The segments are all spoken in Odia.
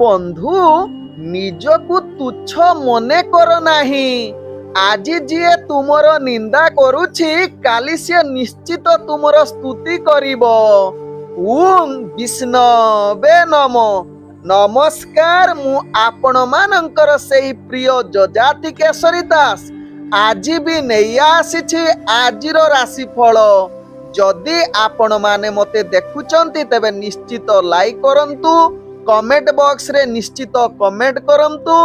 বন্ধু নিজକୁ তুচ্ছ মনে কর ନାହିଁ। ଆଜି ଯିଏ ତୁମର ନିନ୍ଦା କରୁଛି କାଲି ସିଏ ନିଶ୍ଚିତ ତୁମର ସ୍ତୁତି କରିବ। ଓଁ ବିଷ୍ଣବେ ନମ। ନମସ୍କାର, ମୁଁ ଆପଣମାନଙ୍କର ସେଇ ପ୍ରିୟ ଯଯାତି କେଶରୀ ଦାସ। ଆଜି ବି ନେଇ ଆସିଛି ଆଜିର ରାଶିଫଳ। ଯଦି ଆପଣମାନେ ମୋତେ ଦେଖୁଛନ୍ତି ତେବେ ନିଶ୍ଚିତ ଲାଇକ୍ କରନ୍ତୁ, କମେଣ୍ଟ ବକ୍ସରେ ନିଶ୍ଚିତ କମେଣ୍ଟ କରନ୍ତୁ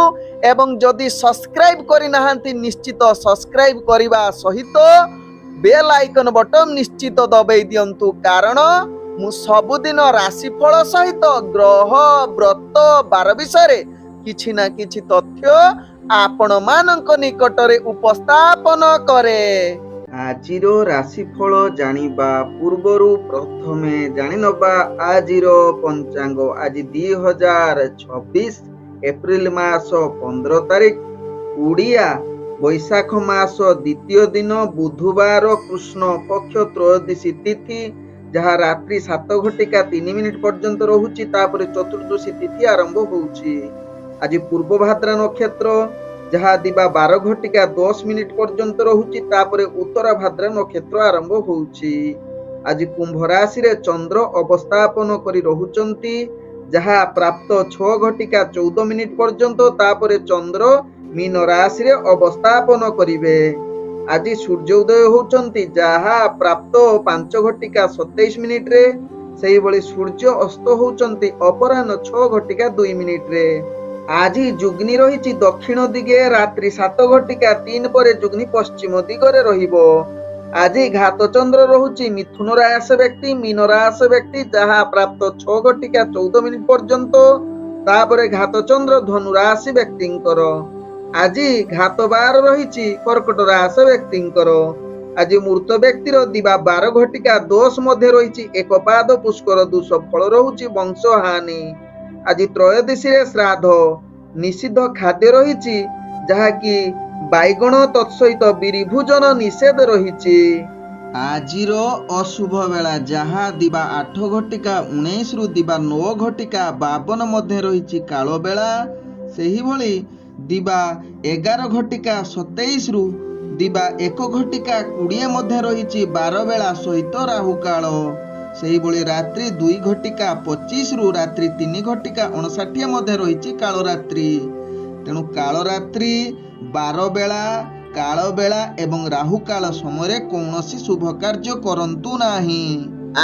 ଏବଂ ଯଦି ସବସ୍କ୍ରାଇବ୍ କରିନାହାନ୍ତି ନିଶ୍ଚିତ ସବସ୍କ୍ରାଇବ୍ କରିବା ସହିତ ବେଲ୍ ଆଇକନ୍ ବଟନ୍ ନିଶ୍ଚିତ ଦବେଇ ଦିଅନ୍ତୁ, କାରଣ ମୁଁ ସବୁଦିନ ରାଶିଫଳ ସହିତ ଗ୍ରହ ବ୍ରତ ବାର ବିଷୟରେ କିଛି ନା କିଛି ତଥ୍ୟ ଆପଣମାନଙ୍କ ନିକଟରେ ଉପସ୍ଥାପନ କରେ। ଆଜିର ରାଶିଫଳ ଜାଣିବା ପୂର୍ବରୁ ପ୍ରଥମେ ଜାଣିନେବା ଆଜିର ପଞ୍ଚାଙ୍ଗ। ଆଜି 2026 ଏପ୍ରିଲ ମାସ 15 ତାରିଖ, ଓଡ଼ିଆ ବୈଶାଖ ମାସ ଦ୍ୱିତୀୟ ଦିନ, ବୁଧବାର, କୃଷ୍ଣ ପକ୍ଷ ତ୍ରୟୋଦଶୀ ତିଥି, ଯାହା ରାତ୍ରି 7:03 ପର୍ଯ୍ୟନ୍ତ ରହୁଛି। ତାପରେ ଚତୁର୍ଦ୍ଦଶୀ ତିଥି ଆରମ୍ଭ ହେଉଛି। ଆଜି ପୂର୍ବ ଭାଦ୍ରା ନକ୍ଷତ୍ର, ଯାହା ଦିବା 12:10 ପର୍ଯ୍ୟନ୍ତ ରହୁଛି। ତାପରେ ଉତ୍ତରା ଭାଦ୍ରା ନକ୍ଷତ୍ର ଆରମ୍ଭ ହେଉଛି। ଆଜି କୁମ୍ଭ ରାଶିରେ ଚନ୍ଦ୍ର ଅବସ୍ଥାପନ କରି ରହୁଛନ୍ତି, ଯାହା ପ୍ରାପ୍ତ 6:14 ପର୍ଯ୍ୟନ୍ତ। ତାପରେ ଚନ୍ଦ୍ର ମୀନ ରାଶିରେ ଅବସ୍ଥାପନ କରିବେ। ଆଜି ସୂର୍ଯ୍ୟ ଉଦୟ ହେଉଛନ୍ତି, ଯାହା ପ୍ରାପ୍ତ 5:27 ସେହିଭଳି ସୂର୍ଯ୍ୟ ଅସ୍ତ ହେଉଛନ୍ତି ଅପରାହ୍ନ 6:02। ଆଜି ଯୁଗ୍ନି ରହିଛି ଦକ୍ଷିଣ ଦିଗେ ରାତ୍ରି 7:03 ପରେ ଯୁଗ୍ନି ପଶ୍ଚିମ ଦିଗରେ ରହିବ। ଆଜି ଘାତ ଚନ୍ଦ୍ର ରହୁଛି ମିଥୁନ ରାଶି ବ୍ୟକ୍ତି, ମୀନ ରାଶି ବ୍ୟକ୍ତି, ଯାହା ପ୍ରାପ୍ତ 6:14 ପର୍ଯ୍ୟନ୍ତ। ତାପରେ ଘାତ ଚନ୍ଦ୍ର ଧନୁ ରାଶି ବ୍ୟକ୍ତିଙ୍କର। ଆଜି ଘାତ ବାର ରହିଛି କର୍କଟ ରାଶି ବ୍ୟକ୍ତିଙ୍କର। ଆଜି ମୃତ ବ୍ୟକ୍ତିର ଦିବା 12:10 ମଧ୍ୟ ରହିଛି ଏକ ପାଦ ପୁଷ୍କର ଦୋଷ ଫଳ ରହୁଛି ବଂଶ ହାନି। ଆଜି ତ୍ରୟୋଦଶୀରେ ଶ୍ରାଦ୍ଧ ନିଷିଦ୍ଧ ଖାଦ୍ୟ ରହିଛି, ଯାହାକି ବାଇଗଣ ତତ୍ସହିତ ବିରି ଭୋଜନ ନିଷେଧ ରହିଛି। ଆଜିର ଅଶୁଭ ବେଳା, ଯାହା ଦିବା 8:19 ଦିବା 9:52 ମଧ୍ୟ ରହିଛି କାଳ ବେଳା। ସେହିଭଳି ଦିବା 11:27 ଦିବା 1:20 ମଧ୍ୟ ରହିଛି ବାର ବେଳା ସହିତ ରାହୁ କାଳ। ସେହିଭଳି ରାତ୍ରି 2:25 ରାତ୍ରି 3:59 ମଧ୍ୟ ରହିଛି କାଳରାତ୍ରି। ତେଣୁ କାଳରାତ୍ରି, ବାର ବେଳା, କାଳ ବେଳା ଏବଂ ରାହୁ କାଳ ସମୟରେ କୌଣସି ଶୁଭ କାର୍ଯ୍ୟ କରନ୍ତୁ ନାହିଁ।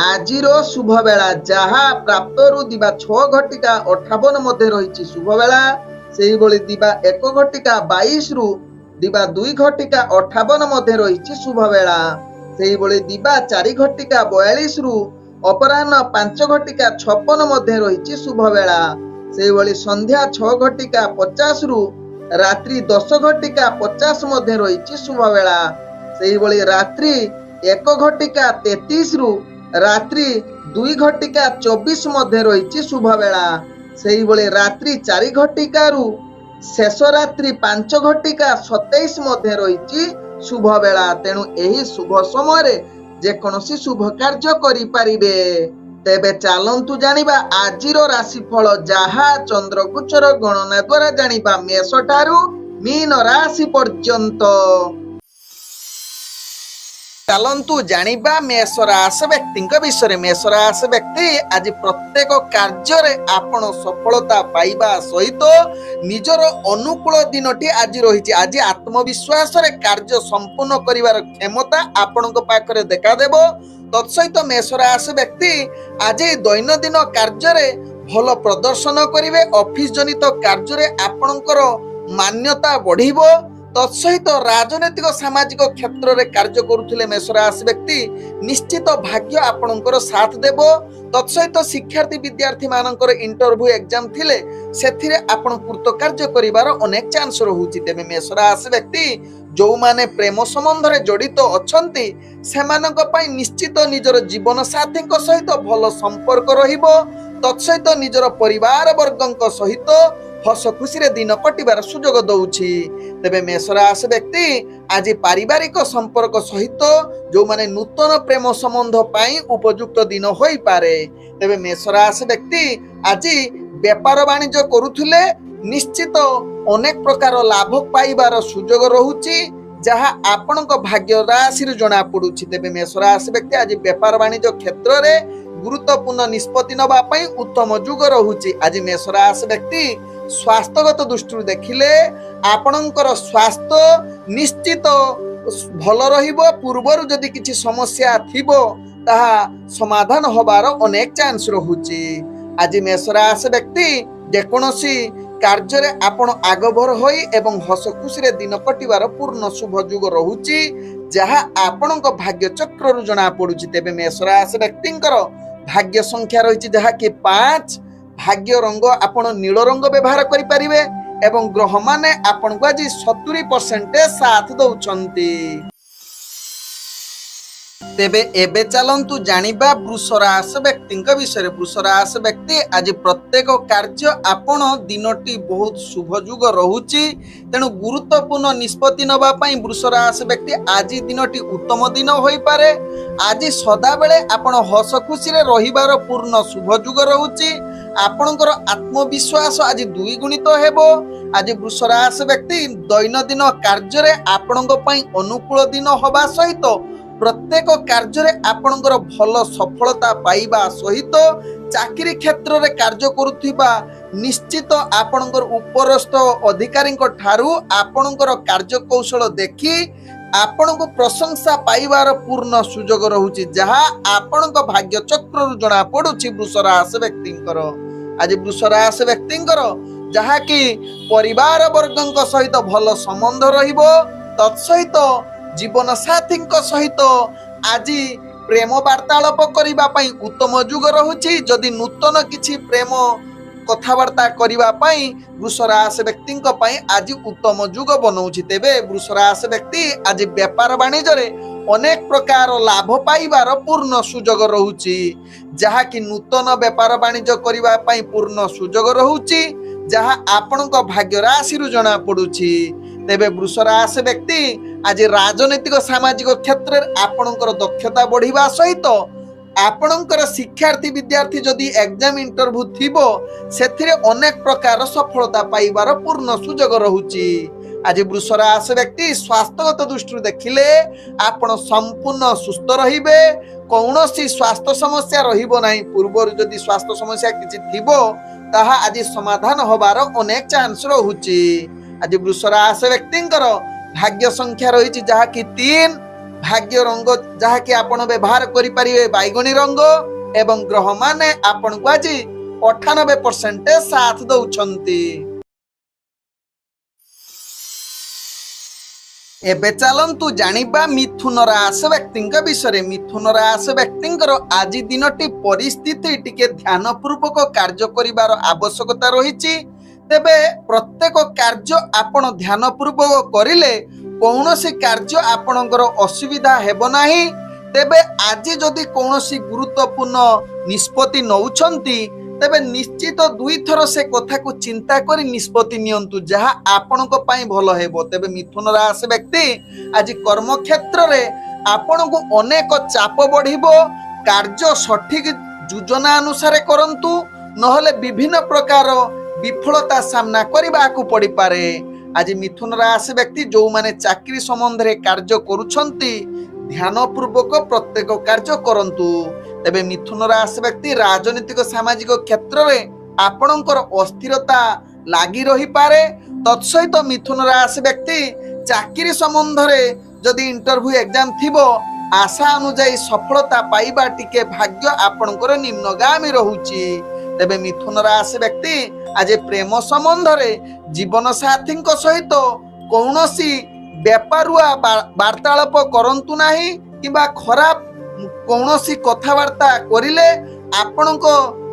ଆଜିର ଶୁଭ ବେଳା, ଯାହା ପ୍ରାପ୍ତରୁ ଦିବା 6:58 ମଧ୍ୟ ରହିଛି ଶୁଭ ବେଳା। ସେହିଭଳି ଦିବା 1:22 ଦିବା 2:58 ମଧ୍ୟ ରହିଛି ଶୁଭ ବେଳା। ସେହିଭଳି ଦିବା 4:42 ଅପରାହ୍ନ 5:56 ମଧ୍ୟ ରହିଛି ଶୁଭ ବେଳା। ସେହିଭଳି ସନ୍ଧ୍ୟା 6:50 ରାତ୍ରି 10:50 ମଧ୍ୟ ରହିଛି ଶୁଭ ବେଳା। ସେହିଭଳି ରାତ୍ରି 1:33 ରାତ୍ରି 2:24 ମଧ୍ୟ ରହିଛି ଶୁଭ ବେଳା। ସେହିଭଳି ରାତ୍ରି 4:00 ଶେଷ ରାତ୍ରି 5:27 ମଧ୍ୟ ରହିଛି ଶୁଭ ବେଳା। ତେଣୁ ଏହି ଶୁଭ ସମୟରେ ଯେକୌଣସି ଶୁଭ କାର୍ଯ୍ୟ କରିପାରିବେ। ତେବେ ଚାଲନ୍ତୁ ଜାଣିବା ଆଜିର ରାଶିଫଳ, ଯାହା ଚନ୍ଦ୍ରଗୋଚର ଗଣନା ଦ୍ୱାରା ଜାଣିବା ମେଷ ଠାରୁ ମୀନ ରାଶି ପର୍ଯ୍ୟନ୍ତ। ଚାଲନ୍ତୁ ଜାଣିବା ମେଷ ରାଶି ବ୍ୟକ୍ତିଙ୍କ ବିଷୟରେ। ମେଷ ରାଶି ବ୍ୟକ୍ତି ଆଜି ପ୍ରତ୍ୟେକ କାର୍ଯ୍ୟରେ ଆପଣ ସଫଳତା ପାଇବା ସହିତ ନିଜର ଅନୁକୂଳ ଦିନଟି ଆଜି ରହିଛି। ଆଜି ଆତ୍ମବିଶ୍ୱାସରେ କାର୍ଯ୍ୟ ସମ୍ପୂର୍ଣ୍ଣ କରିବାର କ୍ଷମତା ଆପଣଙ୍କ ପାଖରେ ଦେଖାଦେବ। ତତ୍ସହିତ ମେଷ ରାଶି ବ୍ୟକ୍ତି ଆଜି ଦୈନନ୍ଦିନ କାର୍ଯ୍ୟରେ ଭଲ ପ୍ରଦର୍ଶନ କରିବେ। ଅଫିସ ଜନିତ କାର୍ଯ୍ୟରେ ଆପଣଙ୍କର ମାନ୍ୟତା ବଢିବ। ତତ୍ସହିତ ରାଜନୈତିକ ସାମାଜିକ କ୍ଷେତ୍ରରେ କାର୍ଯ୍ୟ କରୁଥିଲେ ମେଷ ରାଶି ବ୍ୟକ୍ତି ନିଶ୍ଚିତ ଭାଗ୍ୟ ଆପଣଙ୍କର ସାଥ ଦେବ। ତତ୍ସହିତ ଶିକ୍ଷାର୍ଥୀ ବିଦ୍ୟାର୍ଥୀ ମାନଙ୍କର ଇଣ୍ଟରଭ୍ୟୁ ଏକ୍ଜାମ ଥିଲେ ସେଥିରେ ଆପଣ କୃତକାର୍ଯ୍ୟ କରିବାର ଅନେକ ଚାନ୍ସ ରହୁଛି। ତେବେ ମେଷ ରାଶି ବ୍ୟକ୍ତି ଯେଉଁମାନେ ପ୍ରେମ ସମ୍ବନ୍ଧରେ ଜଡ଼ିତ ଅଛନ୍ତି ସେମାନଙ୍କ ପାଇଁ ନିଶ୍ଚିତ ନିଜର ଜୀବନ ସାଥୀଙ୍କ ସହିତ ଭଲ ସମ୍ପର୍କ ରହିବ। ତତ୍ସହିତ ନିଜର ପରିବାର ବର୍ଗଙ୍କ ସହିତ ହସ ଖୁସିରେ ଦିନ କଟିବାର ସୁଯୋଗ ଦଉଛି। ତେବେ ମେଷ ରାଶି ବ୍ୟକ୍ତି ଆଜି ପାରିବାରିକ ସମ୍ପର୍କ ସହିତ ଯେଉଁମାନେ ନୂତନ ପ୍ରେମ ସମ୍ବନ୍ଧ ପାଇଁ ଉପଯୁକ୍ତ ଦିନ ହୋଇପାରେ। ତେବେ ମେଷ ରାଶି ବ୍ୟକ୍ତି ଆଜି ବେପାର ବାଣିଜ୍ୟ କରୁଥିଲେ ନିଶ୍ଚିତ ଅନେକ ପ୍ରକାର ଲାଭ ପାଇବାର ସୁଯୋଗ ରହୁଛି, ଯାହା ଆପଣଙ୍କ ଭାଗ୍ୟ ରାଶିରୁ ଜଣା ପଡୁଛି। ତେବେ ମେଷ ରାଶି ବ୍ୟକ୍ତି ଆଜି ବେପାର ବାଣିଜ୍ୟ କ୍ଷେତ୍ରରେ ଗୁରୁତ୍ୱପୂର୍ଣ୍ଣ ନିଷ୍ପତ୍ତି ନେବା ପାଇଁ ଉତ୍ତମ ଯୁଗ ରହୁଛି। ଆଜି ମେଷ ରାଶି ବ୍ୟକ୍ତି ସ୍ୱାସ୍ଥ୍ୟଗତ ଦୃଷ୍ଟିରୁ ଦେଖିଲେ ଆପଣଙ୍କର ସ୍ୱାସ୍ଥ୍ୟ ନିଶ୍ଚିତ ଭଲ ରହିବ। ପୂର୍ବରୁ ଯଦି କିଛି ସମସ୍ୟା ଥିବ ତାହା ସମାଧାନ ହବାର ଅନେକ ଚାନ୍ସ ରହୁଛି। ଆଜି ମେଷ ରାଶି ବ୍ୟକ୍ତି ଯେକୌଣସି କାର୍ଯ୍ୟରେ ଆପଣ ଆଗଭର ହୋଇ ଏବଂ ହସ ଖୁସିରେ ଦିନ କଟିବାର ପୂର୍ଣ୍ଣ ଶୁଭ ଯୁଗ ରହୁଛି, ଯାହା ଆପଣଙ୍କ ଭାଗ୍ୟ ଚକ୍ରରୁ ଜଣା ପଡୁଛି। ତେବେ ମେଷ ରାଶି ବ୍ୟକ୍ତିଙ୍କର ଭାଗ୍ୟ ସଂଖ୍ୟା ରହିଛି ଯାହାକି 5। ଭାଗ୍ୟ ରଙ୍ଗ ଆପଣ ନୀଳ ରଙ୍ଗ ବ୍ୟବହାର କରିପାରିବେ ଏବଂ ଗ୍ରହମାନେ ଆପଣଙ୍କୁ ଆଜି 70% ସାଥ ଦଉଛନ୍ତି। ତେବେ ଏବେ ଚାଲନ୍ତୁ ଜାଣିବା ବୃଷ ରାଶି ବ୍ୟକ୍ତିଙ୍କ ବିଷୟରେ। ବୃଷ ରାଶି ବ୍ୟକ୍ତି ଆଜି ପ୍ରତ୍ୟେକ କାର୍ଯ୍ୟ ଆପଣ ଦିନଟି ବହୁତ ଶୁଭ ଯୁଗ ରହୁଛି, ତେଣୁ ଗୁରୁତ୍ୱପୂର୍ଣ୍ଣ ନିଷ୍ପତ୍ତି ନେବା ପାଇଁ ବୃଷ ରାଶି ବ୍ୟକ୍ତି ଆଜି ଦିନଟି ଉତ୍ତମ ଦିନ ହୋଇପାରେ। ଆଜି ସଦାବେଳେ ଆପଣ ହସ ଖୁସିରେ ରହିବାର ପୂର୍ଣ୍ଣ ଶୁଭ ଯୁଗ ରହୁଛି। ଆପଣଙ୍କର ଆତ୍ମବିଶ୍ୱାସ ଆଜି ଦ୍ୱିଗୁଣିତ ହେବ। ଆଜି ବୃଷ ରାଶି ବ୍ୟକ୍ତି ଦୈନନ୍ଦିନ କାର୍ଯ୍ୟରେ ଆପଣଙ୍କ ପାଇଁ ଅନୁକୂଳ ଦିନ ହେବା ସହିତ ପ୍ରତ୍ୟେକ କାର୍ଯ୍ୟରେ ଆପଣଙ୍କର ଭଲ ସଫଳତା ପାଇବା ସହିତ ଚାକିରି କ୍ଷେତ୍ରରେ କାର୍ଯ୍ୟ କରୁଥିବା ନିଶ୍ଚିତ ଆପଣଙ୍କର ଉପରସ୍ଥ ଅଧିକାରୀଙ୍କ ଠାରୁ ଆପଣଙ୍କର କାର୍ଯ୍ୟକୌଶଳ ଦେଖି ଆପଣଙ୍କୁ ପ୍ରଶଂସା ପାଇବାର ପୂର୍ଣ୍ଣ ସୁଯୋଗ ରହୁଛି, ଯାହା ଆପଣଙ୍କ ଭାଗ୍ୟ ଚକ୍ରରୁ ଜଣା ପଡୁଛି ବୃଷ ରାଶି ବ୍ୟକ୍ତିଙ୍କର। ଆଜି ବୃଷ ରାଶି ବ୍ୟକ୍ତିଙ୍କର ଯାହାକି ପରିବାର ବର୍ଗଙ୍କ ସହିତ ଭଲ ସମ୍ବନ୍ଧ ରହିବ, ତତ୍ସହିତ ଜୀବନ ସାଥୀଙ୍କ ସହିତ ଆଜି ପ୍ରେମ ବାର୍ତ୍ତାଳାପ କରିବା ପାଇଁ ଉତ୍ତମ ଯୁଗ ରହୁଛି। ଯଦି ନୂତନ କିଛି ପ୍ରେମ କଥାବାର୍ତ୍ତା କରିବା ପାଇଁ ବୃଷ ରାଶି ବ୍ୟକ୍ତିଙ୍କ ପାଇଁ ଆଜି ଉତ୍ତମ ଯୁଗ ବନଉଛି। ତେବେ ବୃଷ ରାଶି ବ୍ୟକ୍ତି ଆଜି ବେପାର ବାଣିଜ୍ୟରେ ଅନେକ ପ୍ରକାର ଲାଭ ପାଇବାର ପୂର୍ଣ୍ଣ ସୁଯୋଗ ରହୁଛି, ଯାହାକି ନୂତନ ବେପାର ବାଣିଜ୍ୟ କରିବା ପାଇଁ ପୂର୍ଣ୍ଣ ସୁଯୋଗ ରହୁଛି, ଯାହା ଆପଣଙ୍କ ଭାଗ୍ୟ ରାଶିରୁ ଜଣା ପଡୁଛି। ତେବେ ବୃଷ ରାଶି ବ୍ୟକ୍ତି ଆଜି ରାଜନୈତିକ ସାମାଜିକ କ୍ଷେତ୍ରରେ ଆପଣଙ୍କର ଦକ୍ଷତା ବଢିବା ସହିତ ଆପଣଙ୍କର ଶିକ୍ଷାର୍ଥୀ ବିଦ୍ୟାର୍ଥୀ ଯଦି ଏକ୍ଜାମ ଇଣ୍ଟରଭ୍ୟୁ ଥିବ ସେଥିରେ ଅନେକ ପ୍ରକାର ସଫଳତା ପାଇବାର ପୂର୍ଣ୍ଣ ସୁଯୋଗ ରହୁଛି। ଆଜି ବୃଷ ରାଶି ବ୍ୟକ୍ତି ସ୍ୱାସ୍ଥ୍ୟଗତ ଦୃଷ୍ଟିରୁ ଦେଖିଲେ ଆପଣ ସମ୍ପୂର୍ଣ୍ଣ ସୁସ୍ଥ ରହିବେ, କୌଣସି ସ୍ୱାସ୍ଥ୍ୟ ସମସ୍ୟା ରହିବ ନାହିଁ। ପୂର୍ବରୁ ଯଦି ସ୍ୱାସ୍ଥ୍ୟ ସମସ୍ୟା କିଛି ଥିବ ତାହା ଆଜି ସମାଧାନ ହବାର ଅନେକ ଚାନ୍ସ ରହୁଛି। ଆଜି ବୃଷ ରାଶି ବ୍ୟକ୍ତିଙ୍କର ଭାଗ୍ୟ ସଂଖ୍ୟା ରହିଛି ଯାହାକି 3। ଭାଗ୍ୟ ରଙ୍ଗ ଯାହାକି ଆପଣ ବ୍ୟବହାର କରିପାରିବେ ବାଇଗଣୀ ରଙ୍ଗ ଏବଂ ଗ୍ରହମାନେ ଆପଣଙ୍କୁ ଆଜି 98% ସାଥ ଦଉଛନ୍ତି। ଏବେ ଚାଲନ୍ତୁ ଜାଣିବା ମିଥୁନ ରାଶି ବ୍ୟକ୍ତିଙ୍କ ବିଷୟରେ। ମିଥୁନ ରାଶି ବ୍ୟକ୍ତିଙ୍କର ଆଜି ଦିନଟି ପରିସ୍ଥିତି ଟିକେ ଧ୍ୟାନ ପୂର୍ବକ କାର୍ଯ୍ୟ କରିବାର ଆବଶ୍ୟକତା ରହିଛି। ତେବେ ପ୍ରତ୍ୟେକ କାର୍ଯ୍ୟ ଆପଣ ଧ୍ୟାନ ପୂର୍ବକ କରିଲେ କୌଣସି କାର୍ଯ୍ୟ ଆପଣଙ୍କର ଅସୁବିଧା ହେବ ନାହିଁ। ତେବେ ଆଜି ଯଦି କୌଣସି ଗୁରୁତ୍ୱପୂର୍ଣ୍ଣ ନିଷ୍ପତ୍ତି ନେଉଛନ୍ତି ତେବେ ନିଶ୍ଚିତ 2 ଥର ସେ କଥାକୁ ଚିନ୍ତା କରି ନିଷ୍ପତ୍ତି ନିଅନ୍ତୁ, ଯାହା ଆପଣଙ୍କ ପାଇଁ ଭଲ ହେବ। ତେବେ ମିଥୁନ ରାଶି ବ୍ୟକ୍ତି ଆଜି କର୍ମକ୍ଷେତ୍ରରେ ଆପଣଙ୍କୁ ଅନେକ ଚାପ ବଢିବ। କାର୍ଯ୍ୟ ସଠିକ ଯୋଜନା ଅନୁସାରେ କରନ୍ତୁ, ନହେଲେ ବିଭିନ୍ନ ପ୍ରକାର ବିଫଳତା ସାମ୍ନା କରିବାକୁ ପଡିପାରେ। ଆଜି ମିଥୁନ ରାଶି ବ୍ୟକ୍ତି ଯେଉଁମାନେ ଚାକିରି ସମ୍ବନ୍ଧରେ କାର୍ଯ୍ୟ କରୁଛନ୍ତି ଧ୍ୟାନ ପୂର୍ବକ ପ୍ରତ୍ୟେକ କାର୍ଯ୍ୟ କରନ୍ତୁ। ତେବେ ମିଥୁନ ରାଶି ବ୍ୟକ୍ତି ରାଜନୈତିକ ସାମାଜିକ କ୍ଷେତ୍ରରେ ଆପଣଙ୍କର ଅସ୍ଥିରତା ଲାଗି ରହିପାରେ। ତତ୍ସହିତ ମିଥୁନ ରାଶି ବ୍ୟକ୍ତି ଚାକିରି ସମ୍ବନ୍ଧରେ ଯଦି ଇଣ୍ଟରଭ୍ୟୁ ଏକ୍ଜାମ ଥିବ ଆଶା ଅନୁଯାୟୀ ସଫଳତା ପାଇବା ଟିକେ ଭାଗ୍ୟ ଆପଣଙ୍କର ନିମ୍ନଗାମୀ ରହୁଛି। ତେବେ ମିଥୁନ ରାଶି ବ୍ୟକ୍ତି ଆଜି ପ୍ରେମ ସମ୍ବନ୍ଧରେ ଜୀବନ ସାଥୀଙ୍କ ସହିତ କୌଣସି ବେପାରୁଆ ବାର୍ତ୍ତାଳାପ କରନ୍ତୁ ନାହିଁ କିମ୍ବା ଖରାପ କୌଣସି କଥାବାର୍ତ୍ତା କରିଲେ ଆପଣଙ୍କ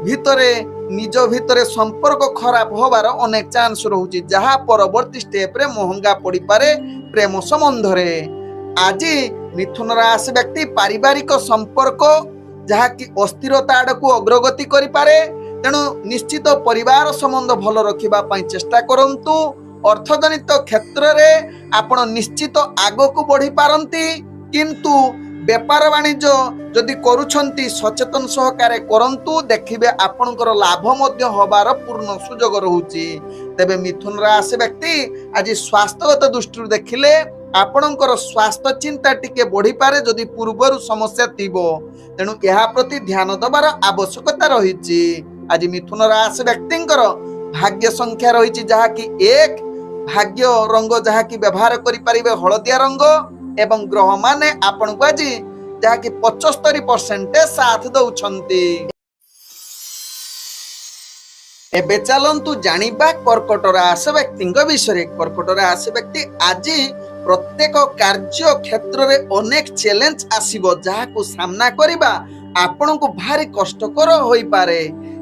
ଭିତରେ ନିଜ ଭିତରେ ସମ୍ପର୍କ ଖରାପ ହବାର ଅନେକ ଚାନ୍ସ ରହୁଛି, ଯାହା ପରବର୍ତ୍ତୀ ଷ୍ଟେପରେ ମହଙ୍ଗା ପଡିପାରେ ପ୍ରେମ ସମ୍ବନ୍ଧରେ। ଆଜି ମିଥୁନ ରାଶି ବ୍ୟକ୍ତି ପାରିବାରିକ ସମ୍ପର୍କ ଯାହାକି ଅସ୍ଥିରତା ଆଡକୁ ଅଗ୍ରଗତି କରିପାରେ, ତେଣୁ ନିଶ୍ଚିତ ପରିବାର ସମ୍ବନ୍ଧ ଭଲ ରଖିବା ପାଇଁ ଚେଷ୍ଟା କରନ୍ତୁ। ଅର୍ଥଜନିତ କ୍ଷେତ୍ରରେ ଆପଣ ନିଶ୍ଚିତ ଆଗକୁ ବଢି ପାରନ୍ତି, କିନ୍ତୁ बेपार वाणिज्य जदि करूछंती सचेतन सहकारे करंतु देखिबे आपनकर लाभ मध्य होबार पूर्ण सुजोग रहूची। तेबे मिथुन राशि व्यक्ति आज स्वास्थ्यगत दृष्टि देखिले आपनकर स्वास्थ्य चिंता टिके बढ़ी पारे जदि पूर्वरु समस्या थिबो तेणु यहा प्रति ध्यान दबार आवश्यकता रहिछि। आज मिथुन राशि व्यक्तिंकर भाग्य संख्या रहिछि जहा कि 1, भाग्य रंग जहा कि व्यवहार करि परिबे हळदिया रंग एवं ग्रह माने आपण को आज जहा कि 75% साथ दउछंती। एबे चलंतु जानिबा कर्कट राशि व्यक्तिंक विषय। कर्कट राशि व्यक्ति आज प्रत्येक कार्य क्षेत्र रे अनेक चैलेंज आसीबो जहा को सामना करिबा आपण को भारी कष्टकर होई पारे।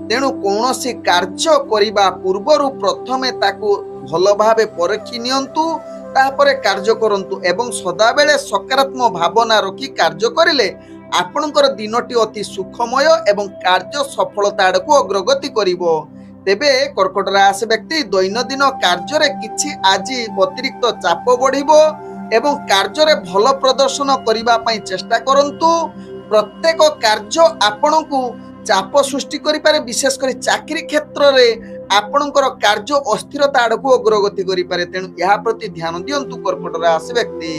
तेणु कौनसी कार्य करिबा पूर्वरु प्रथमे ताकू भल भावे परखि नियंतु तापरे कार्य करंतु एवं सदा बेले सकारात्मक भावना रखी कार्य करिले आपणकर दिनटी अति सुखमय एवं कार्य सफलता आड़कू अग्रगति करिवो। तेबे कर्कट राशि व्यक्ति दैनंदिन कार्य रे किछि आज अतिरिक्त चाप बढ़िबो एवं कार्य रे भल प्रदर्शन करिबा पई चेष्टा करंतु। प्रत्येक कार्य आपणकू चाप सृष्टि करि पारे, विशेष करी चाकरी क्षेत्र रे आपणकर कार्य अस्थिरता आड़कू अग्रगति करि पारे। तेणु यहा प्रति ध्यान दियंतु कर्कट राशि व्यक्ति।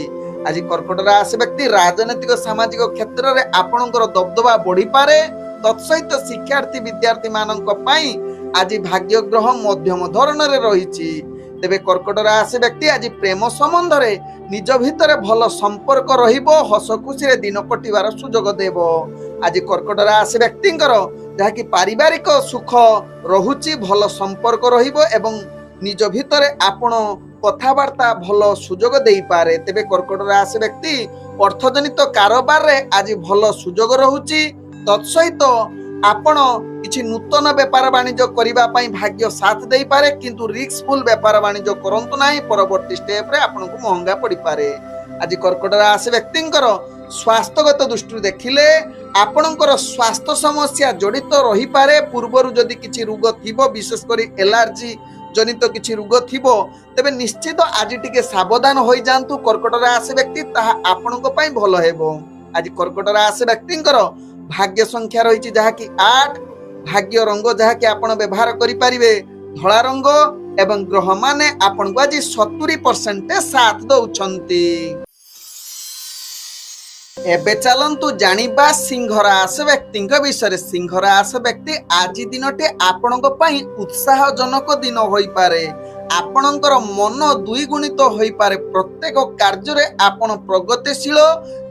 आज कर्कट राशि व्यक्ति राजनीतिक सामाजिक क्षेत्र रे आपणकर दबदबा बढ़ी पारे। तत्सहित शिक्षार्थी विद्यार्थी मानक पई आज भाग्य ग्रह मध्यम धरण रे रहिछि। तेबे कर्कट राशि व्यक्ति आज प्रेम संबंध रे निज भितर भल संपर्क रहिबो, हस खुशी रे दिन कटिवार सुजोग देबो। आज कर्कट राशि व्यक्तिंकर जहा कि पारिवारिक सुख रहुछि, भल संपर्क रहिबो एवं निज भितर आपण कथावार्ता भल सुजोग देई पारे। तेबे कर्कट राशि व्यक्ति अर्थजनित कारोबार रे आज भल सुजोग रहुछि। तत्सहित आपण किछि नूतन व्यापार वाणिज्य करिबा पई भाग्य साथ देई पारे, किंतु रिस्कफुल व्यापार वाणिज्य करंतु नाही, परवर्ती स्टेप रे आपनको महंगा पड़ी पारे। आज कर्कट राशि व्यक्तिंकर स्वास्थ्यगत दृष्टि देखिले आपणकर स्वास्थ्य समस्या जड़ित रही पारे। पूर्वरु जदि किछि रोग थिबो, विशेष करी एलर्जी जनित किछि रोग थिबो तेबे निश्चित आज टिके सावधान होई जांतु। कर्कट राशि व्यक्ति ताहा आपणको पई भलो हेबो। आज कर्कट राशि व्यक्तिंकर भाग्य संख्या रही जहा कि 8, भाग्य रंग जहा कि आपण व्यवहार करि परिबे धला रंग एवं ग्रह माने आपण को आज 70% साथ दउछंती। एबे चलंतु जानिबा सिंह राशि व्यक्तिंक विषय। सिंह राशि व्यक्ति आज दिनटे आपणको पई उत्साहजनक दिन होई पारे। आपणकर मन द्विगुणित होई पारे। प्रत्येक कार्य रे आपण प्रगतिशील,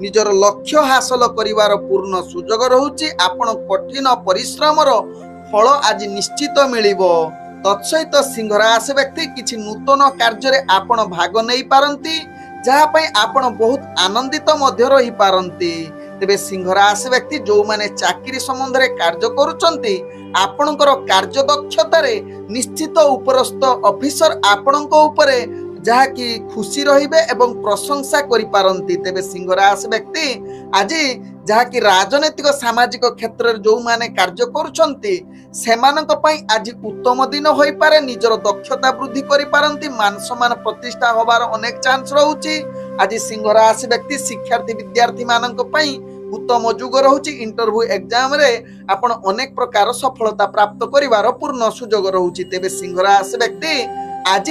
निजर लक्ष्य हासिल करिवार पूर्ण सुजोग रहुछि। आपण कठिन परिश्रमर फल आज निश्चित मिलिबो। तत्सहित सिंह राशि व्यक्ति किछि नूतन कार्य रे आपण भाग नै पारंती, जहाँ पई आपण बहुत आनंदित मध्य रही पारंती। तेबे सिंह राशि व्यक्ति जो माने चाकरी संबंध रे कार्य करूचंती आपणकर कार्य दक्षता रे निश्चित उपरस्थ ऑफिसर आपणको ऊपरे जहा कि खुशी रहिबे एवं प्रशंसा करि पारंती। तेबे सिंह राशि व्यक्ति आज जहा कि राजनीतिक सामाजिक क्षेत्र रे जो माने कार्य करूचंती सेमानक पई आज उत्तम दिन होई पारे। निजर दक्षता वृद्धि करि पारंती, मान सम्मान प्रतिष्ठा होबार अनेक चांस रहउची। आज सिंह राशि व्यक्ति शिक्षार्थी विद्यार्थी मानक पई उत्तम जुग रहउची। इंटरव्यू एग्जाम रे आपण अनेक प्रकार सफलता प्राप्त करिवार पूर्ण सुजोग रहउची। तेबे सिंह राशि व्यक्ति आज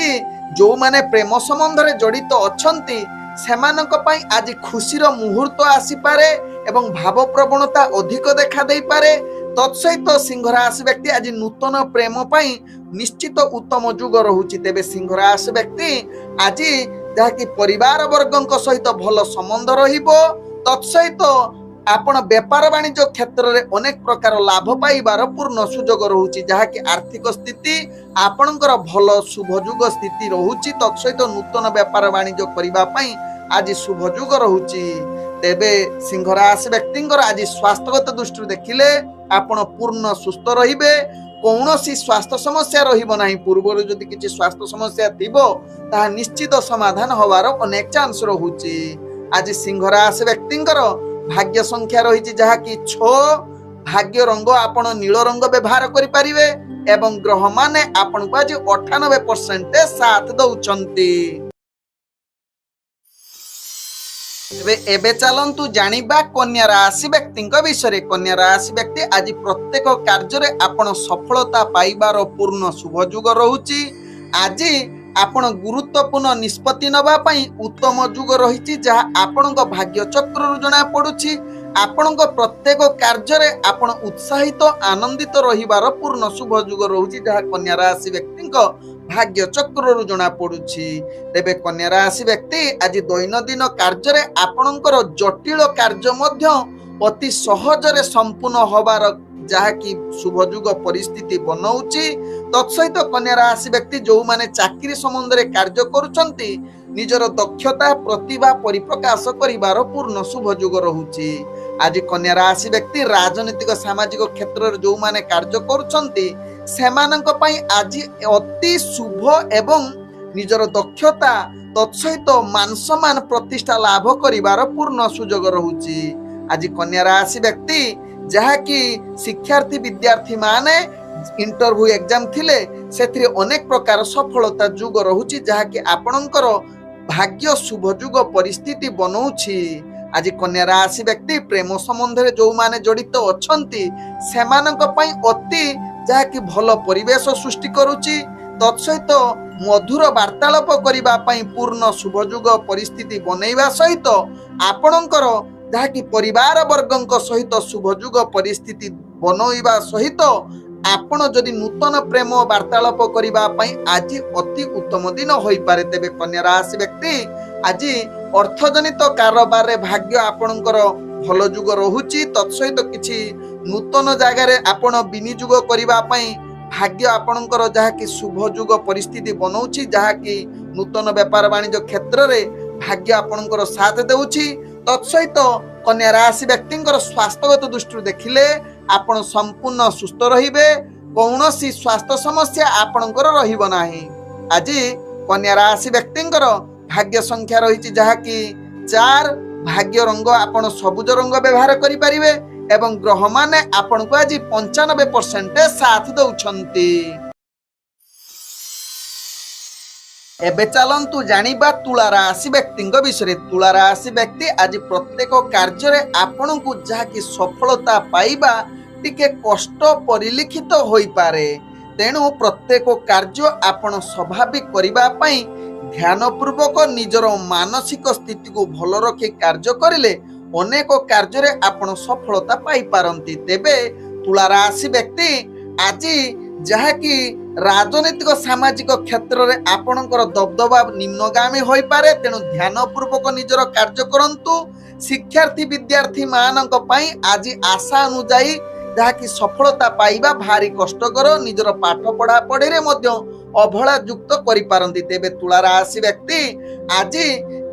जो माने प्रेम संबंध रे जड़ित अछंती सेमानक पई आज खुशीर मुहूर्त आसी पारे एवं भाव प्रवणता अधिक देखा देई पारे। तत्सहित सिंह राशि व्यक्ति आज नूतन प्रेम पई निश्चित उत्तम जुग रहउची। तेबे सिंह राशि व्यक्ति आज जहा कि परिवार वर्गक सहित भल संबंध रहिबो। तत्सहित आपण व्यापार वाणिज्य क्षेत्र रे अनेक प्रकार लाभ पाइबार पूर्ण सुजोग रहउची, जहा कि आर्थिक स्थिति आपणकर भल शुभ जुग स्थिति रहउची। तत्सहित नूतन व्यापार वाणिज्य करिबा पई आज शुभ जुग रहउची। तेबे सिंह राशि व्यक्तिंकर आज स्वास्थ्यगत दृष्टि देखिले आपण पूर्ण सुस्थ रहिबे, कौनसी स्वास्थ्य समस्या रहिबो नाही। पूर्वरु जदि किछि स्वास्थ्य समस्या थिबो ता निश्चित समाधान होबार अनेक चांस रहउची। आज सिंह राशि व्यक्तिंकर भाग्य संख्या रही जहा कि 6, भाग्य रंग आपण नील रंग व्यवहार करि परिबे एवं ग्रह माने आपण को आज 98% साथ दउचंती। एबे चलंतु जानिबा कन्या राशि व्यक्ति विषय। कन्या राशि व्यक्ति आज प्रत्येक कार्य आपण सफलता पाइबार पूर्ण शुभयोग रहुची। आज आपण गुरुत्वपूर्ण निष्पत्ति नबा पई उत्तम जुग रही जहाँ आपण भाग्य चक्र जना पड़ुछि। आपण प्रत्येक कार्य आपण उत्साहित आनंदित रहिबार पूर्ण शुभयोग रहुची जहाँ कन्या राशि व्यक्ति भाग्य चक्र जना पड़ुछि। तेबे कन्या राशि व्यक्ति आज दैनंदिन कार्य आपणकर जटिल कार्य मध्य अति सहजरे संपूर्ण होबार जहाँकि शुभयुग परिस्थिति बनाऊची। तत्सहित कन्या राशि व्यक्ति जो माने चाकरी संबंध में कार्य करुछंती निजर दक्षता प्रतिभा परिप्रकाश करिबार पूर्ण शुभयुग रहुची। आज कन्या राशि व्यक्ति राजनीतिक सामाजिक क्षेत्र में जो माने कार्य करुछंती सेमानंक पई आज अति शुभ एवं निजर दक्षता तत्सहित मान सम्मान प्रतिष्ठा लाभ करिबार पूर्ण सुजोग रहुची। आज कन्या राशि व्यक्ति जहाँकि शिक्षार्थी विद्यार्थी माने इंटरव्यू एग्जाम थिले सेथिरे अनेक प्रकार सफलता जुग रहुची जहाँकि आपणकर भाग्य शुभ जुग परिस्थिति बनौछि। आज कन्या राशि व्यक्ति प्रेम संबंध में जो माने जड़ित अछंती सेमानंक पई अति जहाँकि भल परिवेश सृष्टि करुची। तत्सहित मधुर वार्तालाप करिबा पई पूर्ण शुभयुग परिस्थिति बनैबा सहित आपणकर जहाँकि परिवार वर्गंक सहित शुभयुग परिस्थिति बनैबा सहित आपण जदि नूतन प्रेम वार्तालाप करिबा पई आज अति उत्तम दिन होई पारे। तेबे कन्या राशि व्यक्ति आज अर्थजनित कारोबार रे भाग्य आपणकर भल जुग रहुची। तत्सहित किछि नूतन जगार आपण विनियोग करिबा पई भाग्य आपणकर जहाँकि शुभयुग परिस्थिति बनौछि जहाँकि नूतन व्यापार वाणिज्य क्षेत्र रे भाग्य आपणकर साथ देउछि। तत्सहित कन्या राशि व्यक्ति स्वास्थ्यगत दृष्टि देखिले आपण संपूर्ण सुस्थ रहिबे। कौनसी स्वास्थ्य समस्या आपणकर रहिबो नाही। आज कन्या राशि व्यक्ति भाग्य संख्या रही जहाँकि 4 भाग्य रंग आपण सबुज रंग व्यवहार करि परिबे एवं ग्रह माने आपण को आज 95% साथ दउछंती। एबे चलंतु जानिबा तुला राशि व्यक्ति विषय। तुला राशि व्यक्ति आज प्रत्येक कार्य आपण को जहाँकि सफलता पाइबा टिके कष्ट परिलिखित होई पारे। तेणु प्रत्येक कार्य आपण स्वाभाविक करिबा पई ध्यान पूर्वक निजर मानसिक स्थिति को भल रखी कार्य करिले अनेक कार्य आपण सफलता पाई पारंती। तेबे तुला राशि व्यक्ति आज जहाँकि राजनीतिक सामाजिक क्षेत्र में आपणकर दबदबा निम्नगामी होई पारे। तेणु ध्यान पूर्वक निजर कार्य करंतु। शिक्षार्थी विद्यार्थी मानक पई आज आशा अनुଯାयी जहाँकि सफलता पाइबा भारी कष्टकर निजर पाठ पढ़ा पढ़ी रे मध्य अवहेला युक्त करि पारंती। तेबे तुला राशि व्यक्ति आज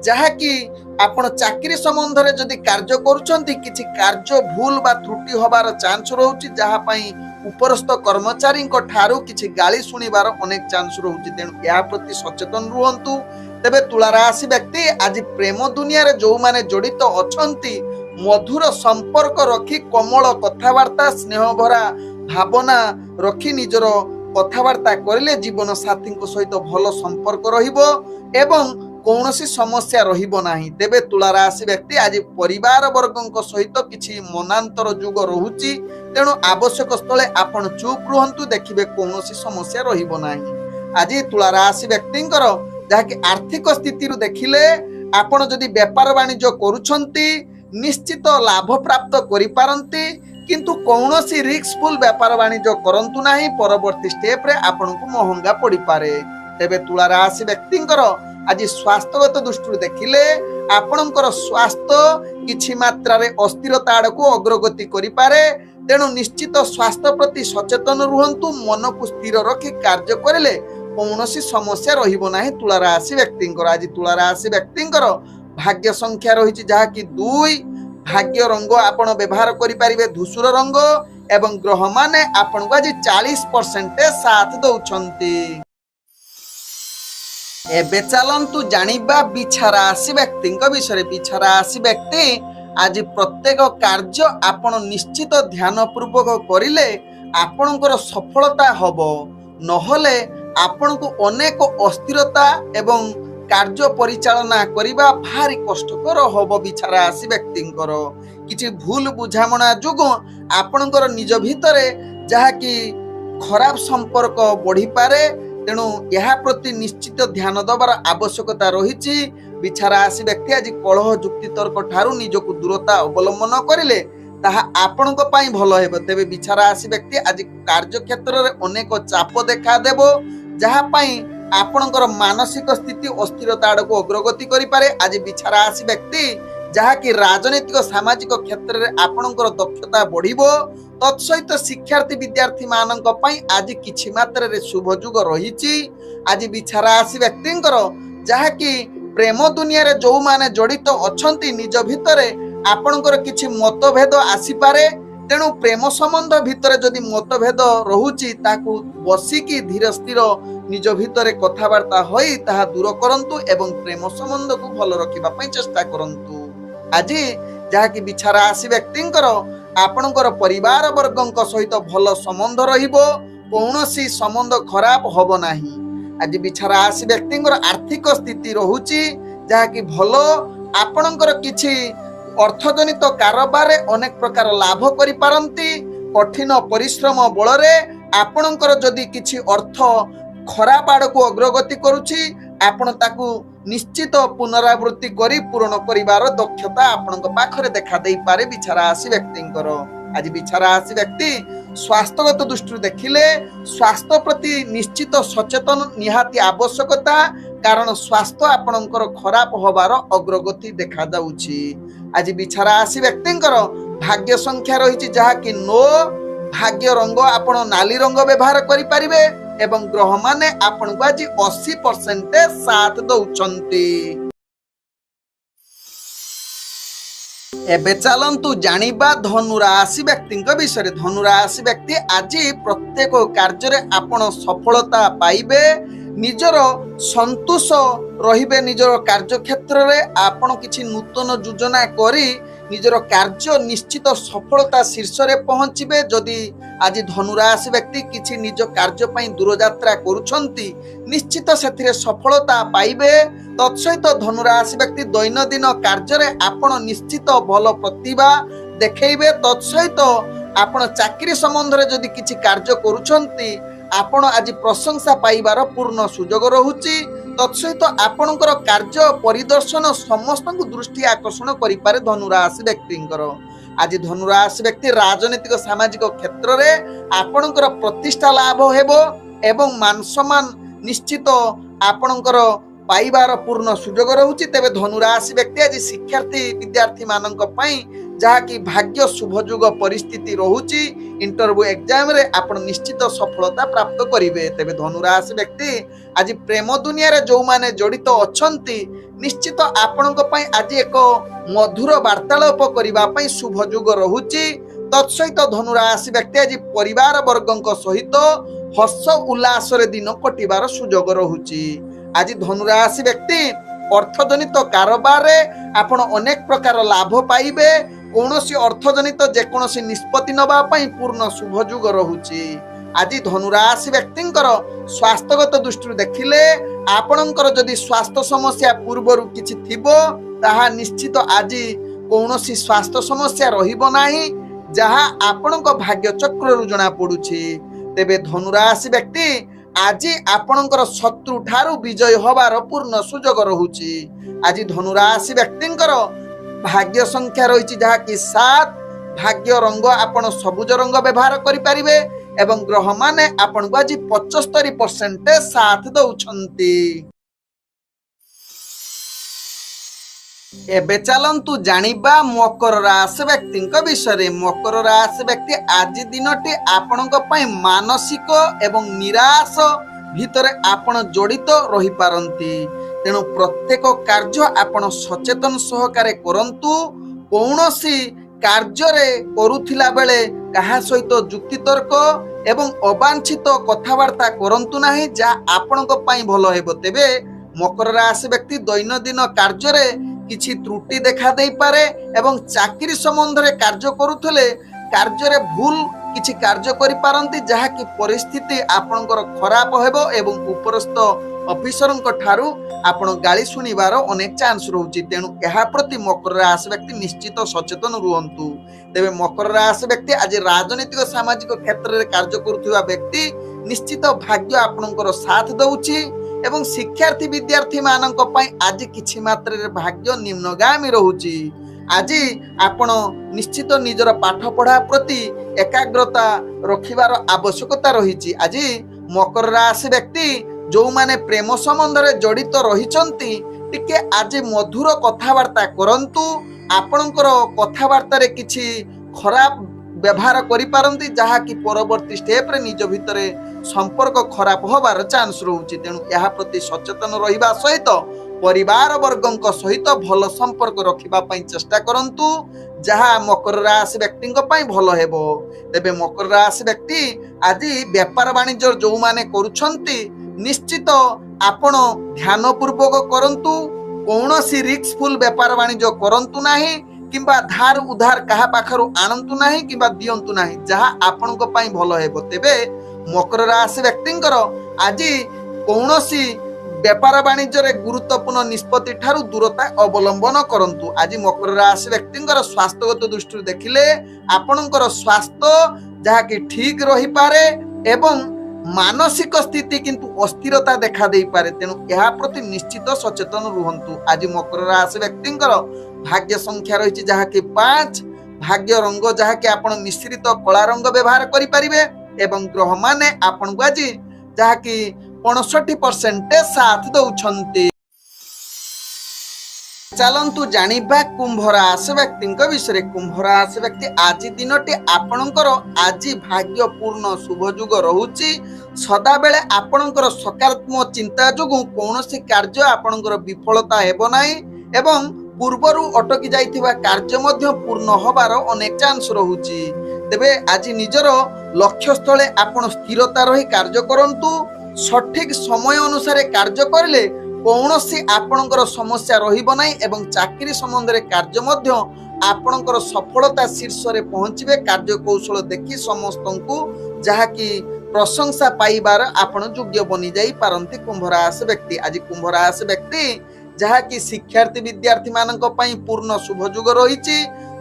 जहाँकि आपण चाकरी संबंध में जदि कार्य करुछंती किछि कार्य भूल बा त्रुटि होबार चांस रहउची जहाँ पई उपरस्थ कर्मचारी ठारू किछि गाली सुनिबार अनेक चांस रहउची। तेणु या प्रति सचेतन रुहंतु। तेबे तुला राशि व्यक्ति आज प्रेम दुनिया रे जो माने जड़ित अछंती मधुर संपर्क रखी कोमल कथावार्ता स्नेह भरा भावना रखी निजर कथावार्ता करिले जीवन साथी सहित भल संपर्क रहिबो एवं कौनसी समस्या रहिबो नाही। तेबे तुला राशि व्यक्ति आज परिवार वर्गंक सहित किछि मनांतर जुग रहुची। तेणु आवश्यक स्थले आपण चुप रुहंतु देखिबे कौनसी समस्या रहिबो नाही। आज तुला राशि व्यक्तिंकर जहाँकि आर्थिक स्थिति रु देखिले आपण जदि व्यापार वाणिज्य करुछंती निश्चित लाभ प्राप्त करि पारंती। किंतु कौनसी रिस्कफुल व्यापार वाणिज्य करंतु नाही परवर्ती स्टेप रे आपनको महंगा पड़ी पारे। तेबे तुला राशि व्यक्तिंकर आज स्वास्थ्यगत दृष्टि देखिले आपणकर स्वास्थ्य किछि मात्रा रे अस्थिरता आड़को अग्रगति करि पारे। तेणु निश्चित स्वास्थ्य प्रति सचेतन रुहंतु। मन को स्थिर रखी कार्य करिले कौनसी समस्या रहिबो नाही तुला राशि व्यक्तिंकर। आज तुला राशि व्यक्तिंकर भाग्य संख्या रही जहाँकि 2 भाग्य रंग आपण व्यवहार करि परिबे धूसर रंग एवं ग्रह माने आपण को आज 40% साथ दउछंती। एबे चलंतु जानिबा बिछा राशि व्यक्ति विषय। बिछा राशि व्यक्ति आज प्रत्येक कार्य आपण निश्चित ध्यान पूर्वक करिले आपणकर सफलता हबो। नहले आपण को अनेक अस्थिरता एवं कार्य परिचालना करिबा भारी कष्टकर हब बिछा राशि व्यक्तिंकर किछि भूल बुझामणा जोगु आपणकर निज भितरे जहा कि खराब संपर्क बढ़ी पारे तेणु यह प्रति निश्चित ध्यान दबार आवश्यकता रही बिछा राशि व्यक्ति आज कलह जुक्ति तर्क ठारू निजको दूरता अवलंबन करिले ताहा आपणक पई भलो हेबो तेबे बिछा राशि व्यक्ति आज कार्य क्षेत्र रे अनेक चाप देखा देबो जहा पई आपणकर मानसिक स्थिति अस्थिरता आड़को अग्रगति करि पारे आज बिछा राशि व्यक्ति जहा कि राजनीतिक सामाजिक क्षेत्र रे आपणकर दक्षता बढ़िबो तत्सहित शिक्षार्थी विद्यार्थी मानक पई आज किछि मात्रा रे शुभ जुग रहिछि आज बिछा राशि व्यक्तिंकर जहा कि प्रेम दुनिया रे जो माने जड़ित अछंती निज भितरे आपणकर किछि मतभेद आसी पारे तेणु प्रेम संबंध भितरे जदि मतभेद रहुछि ताकू बसिकी धीर स्थिर निज भितरे कथाबार्ता होई ताहा दूर करंतु एवं प्रेम संबंध को भल रखिबा पई चेष्टा करंतु आज जहा कि बिछा राशि व्यक्तिंकर आपणकर परिवार वर्गक सहित भल संबंध रहिबो कौनसी संबंध खराब हबो नाही आज बिछा राशि व्यक्तिंकर आर्थिक स्थिति रहुछि जहा कि भल आपणकर किछि अर्थजनित कारोबार अनेक प्रकार लाभ करि पारंती कठिन परिश्रम बलरे आपणकर जदि किछि अर्थ खराब आड़को अग्रगति करुछि आपण ताकू निश्चित पुनरावृत्ति करी पूर्ण करिवार दक्षता आपणक पाखरे देखा देई पारे बिछा राशि व्यक्तिंकर आज बिछा राशि व्यक्ति स्वास्थ्यगत दृष्टि देखिले स्वास्थ्य प्रति निश्चित सचेतन निहाती आवश्यकता कारण स्वास्थ्य आपणकर खराब होबार अग्रगति देखा जाउछि आज बिछा राशि व्यक्तिंकर भाग्य संख्या रही जहा कि 9 भाग्य रंग आपण नाली रंग व्यवहार करि परिबे एवं ग्रह माने आपण को आज 80% साथ दउछंती एबे चलंतु जानिबा धनु राशि व्यक्तिंक विषय धनु राशि व्यक्ति आज प्रत्येक कार्य रे आपण सफलता पाइबे निजर संतोष रहिबे निजर कार्य क्षेत्र रे आपण किछि नूतन योजना करी निजर कार्य निश्चित सफलता शीर्ष रे पहुंचीबे जदि आज धनु राशि व्यक्ति किछि निज कार्य पई दूर यात्रा करूछंती निश्चित सेथिरे सफलता पाइबे तत्सहित धनु राशि व्यक्ति दैनंदिन कार्य रे आपण निश्चित भल प्रतिभा देखैबे तत्सहित आपण चाकरी संबंध रे जदि किछि कार्य करूछंती आपण आज प्रशंसा पाइबार पूर्ण सुजोग रहुछि तत्सहित आपणकर कार्य परिदर्शन समस्त दृष्टि आकर्षण करि पारे धनु राशि व्यक्तिंकर आज धनु राशि व्यक्ति राजनीतिक सामाजिक क्षेत्र रे आपणकर प्रतिष्ठा लाभ हेबो एवं मान सम्मान निश्चित आपणकर पाइबार पूर्ण सुजोग रहुछि तेबे धनु राशि व्यक्ति आज शिक्षार्थी विद्यार्थी मानक पई जहा कि भाग्य शुभ जुग परिस्थिति रहुछि इंटरव्यू एग्जाम रे आपण निश्चित सफलता प्राप्त करिवे तेबे धनु राशि व्यक्ति आज प्रेम दुनिया रे जो माने जड़ित अछंती निश्चित आपणक पई आज एक मधुर वार्तालाप करिबा पई शुभ जुग रहुछि तत्सहित धनु राशि व्यक्ति आज परिवार वर्गक सहित हर्ष उल्लास रे दिन कटिबार सुजोग रहुछि आज धनु राशि व्यक्ति अर्थजनित कारोबार रे आपण अनेक प्रकार लाभ पाइबे कौनसी अर्थजनित जेकोसी निष्पत्ति नबा पई पूर्ण शुभ जुग रहुछि आज धनु राशि व्यक्तिंकर स्वास्थ्यगत दृष्टि देखिले आपणकर जदि स्वास्थ्य समस्या पूर्वरु किछि थिबो ताहा निश्चित आज कौनसी स्वास्थ्य समस्या रहिबो नाही जहा आपणक भाग्य चक्र रु जणा पडुछि तेबे धनु राशि व्यक्ति आज आपणकर शत्रु ठारू विजय होबार पूर्ण सुजोग रहुछि आज धनु राशि व्यक्तिंकर भाग्य संख्या रही जहा कि 7 भाग्य रंग आपण सबुज रंग व्यवहार करि परिबे एवं ग्रह माने आपण को आज 75% साथ दउछंती एबे चलंतु जानिबा मकर राशि व्यक्तिंक विषय मकर राशि व्यक्ति आज दिनटी आपणक पई मानसिक एवं निराश भितरे आपण जड़ित रही पारंती तेणु प्रत्येक कार्य आपण सचेतन सहकारे करंतु कौनसी कार्य रे करुथिला बेले कहा सहित जुक्ति तर्क एवं अवांछित कथावार्ता करंतु नाही जा आपणक पई भलो हेबो तेबे मकर राशि व्यक्ति दैनंदिन कार्य रे किछि त्रुटि देखा देई पारे एवं चाकरी संबंध रे कार्य करुथले कार्य रे भूल କିଛି କାର୍ଯ୍ୟ କରିପାରନ୍ତି ଯାହାକି ପରିସ୍ଥିତି ଆପଣଙ୍କର ଖରାପ ହେବ ଏବଂ ଉପରସ୍ଥ ଅଫିସରଙ୍କ ଠାରୁ ଆପଣ ଗାଳି ଶୁଣିବାର ଅନେକ ଚାନ୍ସ ରହୁଛି। ତେଣୁ ଏହା ପ୍ରତି ମକର ରାଶି ବ୍ୟକ୍ତି ନିଶ୍ଚିତ ସଚେତନ ରୁହନ୍ତୁ। ତେବେ ମକର ରାଶି ବ୍ୟକ୍ତି ଆଜି ରାଜନୈତିକ ସାମାଜିକ କ୍ଷେତ୍ରରେ କାର୍ଯ୍ୟ କରୁଥିବା ବ୍ୟକ୍ତି ନିଶ୍ଚିତ ଭାଗ୍ୟ ଆପଣଙ୍କର ସାଥ ଦଉଛି ଏବଂ ଶିକ୍ଷାର୍ଥୀ ବିଦ୍ୟାର୍ଥୀ ମାନଙ୍କ ପାଇଁ ଆଜି କିଛି ମାତ୍ରାରେ ଭାଗ୍ୟ ନିମ୍ନଗାମୀ ରହୁଛି। ଆଜି ଆପଣ ନିଶ୍ଚିତ ନିଜର ପାଠ ପଢା ପ୍ରତି ଏକାଗ୍ରତା ରଖିବାର ଆବଶ୍ୟକତା ରହିଛି। ଆଜି ମକର ରାଶି ବ୍ୟକ୍ତି ଯୋଉମାନେ ପ୍ରେମ ସମ୍ବନ୍ଧରେ ଜଡିତ ରହିଛନ୍ତି ଟିକେ ଆଜି ମଧୁର କଥାବାର୍ତ୍ତା କରନ୍ତୁ। ଆପଣଙ୍କର କଥାବାର୍ତ୍ତାରେ କିଛି ଖରାପ ବ୍ୟବହାର କରିପାରନ୍ତି ଯାହାକି ପରବର୍ତ୍ତୀ ଷ୍ଟେପରେ ନିଜ ଭିତରେ ସମ୍ପର୍କ ଖରାପ ହବାର ଚାନ୍ସ ରହୁଛି। ତେଣୁ ଏହା ପ୍ରତି ସଚେତନ ରହିବା ସହିତ ପରିବାର ବର୍ଗଙ୍କ ସହିତ ଭଲ ସମ୍ପର୍କ ରଖିବା ପାଇଁ ଚେଷ୍ଟା କରନ୍ତୁ ଯାହା ମକର ରାଶି ବ୍ୟକ୍ତିଙ୍କ ପାଇଁ ଭଲ ହେବ। ତେବେ ମକର ରାଶି ବ୍ୟକ୍ତି ଆଜି ବେପାର ବାଣିଜ୍ୟ ଯୋଉମାନେ କରୁଛନ୍ତି ନିଶ୍ଚିତ ଆପଣ ଧ୍ୟାନ ପୂର୍ବକ କରନ୍ତୁ। କୌଣସି ରିସ୍କଫୁଲ ବେପାର ବାଣିଜ୍ୟ କରନ୍ତୁ ନାହିଁ କିମ୍ବା ଧାର ଉଧାର କାହା ପାଖରୁ ଆଣନ୍ତୁ ନାହିଁ କିମ୍ବା ଦିଅନ୍ତୁ ନାହିଁ ଯାହା ଆପଣଙ୍କ ପାଇଁ ଭଲ ହେବ। ତେବେ ମକର ରାଶି ବ୍ୟକ୍ତିଙ୍କର ଆଜି କୌଣସି ବେପାର ବାଣିଜ୍ୟରେ ଗୁରୁତ୍ୱପୂର୍ଣ୍ଣ ନିଷ୍ପତ୍ତି ଠାରୁ ଦୂରତା ଅବଲମ୍ବନ କରନ୍ତୁ। ଆଜି ମକର ରାଶି ବ୍ୟକ୍ତିଙ୍କର ସ୍ୱାସ୍ଥ୍ୟଗତ ଦୃଷ୍ଟିରୁ ଦେଖିଲେ ଆପଣଙ୍କର ସ୍ୱାସ୍ଥ୍ୟ ଯାହାକି ଠିକ ରହିପାରେ ଏବଂ ମାନସିକ ସ୍ଥିତି କିନ୍ତୁ ଅସ୍ଥିରତା ଦେଖା ଦେଇପାରେ। ତେଣୁ ଏହା ପ୍ରତି ନିଶ୍ଚିତ ସଚେତନ ରୁହନ୍ତୁ। ଆଜି ମକର ରାଶି ବ୍ୟକ୍ତିଙ୍କର ଭାଗ୍ୟ ସଂଖ୍ୟା ରହିଛି ଯାହାକି 5, ଭାଗ୍ୟ ରଙ୍ଗ ଯାହାକି ଆପଣ ମିଶ୍ରିତ କଳା ରଙ୍ଗ ବ୍ୟବହାର କରିପାରିବେ ଏବଂ ଗ୍ରହମାନେ ଆପଣଙ୍କୁ ଆଜି ଯାହାକି 65% ସାଥ ଦଉଛନ୍ତି। ଚାଲନ୍ତୁ ଜାଣିବା କୁମ୍ଭ ରାଶି ବ୍ୟକ୍ତିଙ୍କ ବିଷୟରେ। କୁମ୍ଭ ରାଶି ବ୍ୟକ୍ତି ଆଜି ଦିନଟି ଆପଣଙ୍କର ଆଜି ଭାଗ୍ୟପୂର୍ଣ୍ଣ ଶୁଭ ଯୁଗ ରହୁଛି। ସଦାବେଳେ ଆପଣଙ୍କର ସକାରାତ୍ମକ ଚିନ୍ତା ଯୋଗୁଁ କୌଣସି କାର୍ଯ୍ୟ ଆପଣଙ୍କର ବିଫଳତା ହେବ ନାହିଁ ଏବଂ ପୂର୍ବରୁ ଅଟକି ଯାଇଥିବା କାର୍ଯ୍ୟ ମଧ୍ୟ ପୂର୍ଣ୍ଣ ହବାର ଅନେକ ଚାନ୍ସ ରହୁଛି। ତେବେ ଆଜି ନିଜର ଲକ୍ଷ୍ୟସ୍ଥଳେ ଆପଣ ସ୍ଥିରତା ରହି କାର୍ଯ୍ୟ କରନ୍ତୁ। ସଠିକ ସମୟ ଅନୁସାରେ କାର୍ଯ୍ୟ କରିଲେ କୌଣସି ଆପଣଙ୍କର ସମସ୍ୟା ରହିବ ନାହିଁ ଏବଂ ଚାକିରି ସମ୍ବନ୍ଧରେ କାର୍ଯ୍ୟ ମଧ୍ୟ ଆପଣଙ୍କର ସଫଳତା ଶୀର୍ଷରେ ପହଞ୍ଚିବେ। କାର୍ଯ୍ୟ କୌଶଳ ଦେଖି ସମସ୍ତଙ୍କୁ ଯାହାକି ପ୍ରଶଂସା ପାଇବାର ଆପଣ ଯୋଗ୍ୟ ବନି ଯାଇ ପାରନ୍ତି କୁମ୍ଭ ରାଶି ବ୍ୟକ୍ତି। ଆଜି କୁମ୍ଭ ରାଶି ବ୍ୟକ୍ତି ଯାହାକି ଶିକ୍ଷାର୍ଥୀ ବିଦ୍ୟାର୍ଥୀ ମାନଙ୍କ ପାଇଁ ପୂର୍ଣ୍ଣ ଶୁଭ ଯୁଗ ରହିଛି।